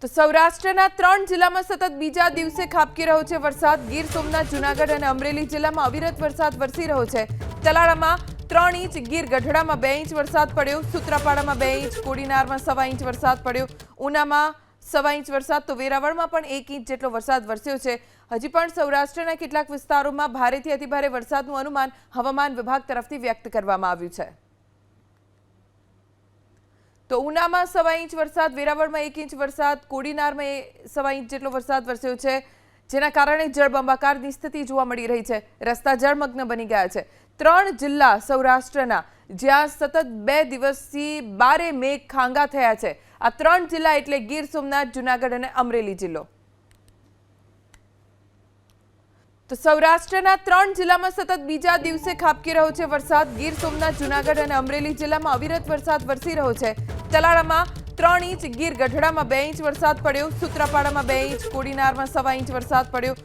તો સૌરાષ્ટ્રના 3 જિલ્લામાં સતત બીજા દિવસે ખાબકી રહ્યો છે વરસાદ। ગીર સોમનાથ, જૂનાગઢ અને અમરેલી જિલ્લામાં અવિરત વરસાદ વરસી રહ્યો છે। તલાળામાં 3 ઇંચ, ગીર ગઢડામાં 2 ઇંચ વરસાદ પડ્યો, સૂત્રાપાડામાં 2 ઇંચ, કોડીનારમાં 1.25 ઇંચ વરસાદ પડ્યો, ઉનામાં 1.25 ઇંચ વરસાદ, તો વેરાવળમાં પણ 1 ઇંચ જેટલો વરસાદ વરસ્યો છે। હજી પણ સૌરાષ્ટ્રના કેટલાક વિસ્તારોમાં ભારેથી અતિભારે વરસાદનું અનુમાન હવામાન વિભાગ તરફથી વ્યક્ત કરવામાં આવ્યું છે। તો ઉનામાં 1.25 ઇંચ વરસાદ, વેરાવળમાં 1 ઇંચ વરસાદ, કોડીનારમાં 1.25 ઇંચ જેટલો વરસાદ વરસ્યો છે, જેના કારણે જળબંબાકારની સ્થિતિ જોવા મળી રહી છે। રસ્તા જળમગ્ન બની ગયા છે। 3 જિલ્લા સૌરાષ્ટ્રના જ્યાં સતત 2 દિવસથી 12 મેઘ ખાંગા થયા છે। આ 3 જિલ્લા એટલે ગીર સોમનાથ, જૂનાગઢ અને અમરેલી જિલ્લો। તો સૌરાષ્ટ્રના 3 જિલ્લામાં સતત બીજા દિવસે ખાબકી રહ્યો છે વરસાદ। ગીર સોમનાથ, જૂનાગઢ અને અમરેલી જિલ્લામાં અવિરત વરસાદ વરસી રહ્યો છે। તલાળામાં 3 ઇંચ, ગીર ગઢડામાં 2 ઇંચ વરસાદ પડ્યો, સૂત્રાપાડામાં 2 ઇંચ, કોડીનારમાં 1.25 ઇંચ વરસાદ પડ્યો,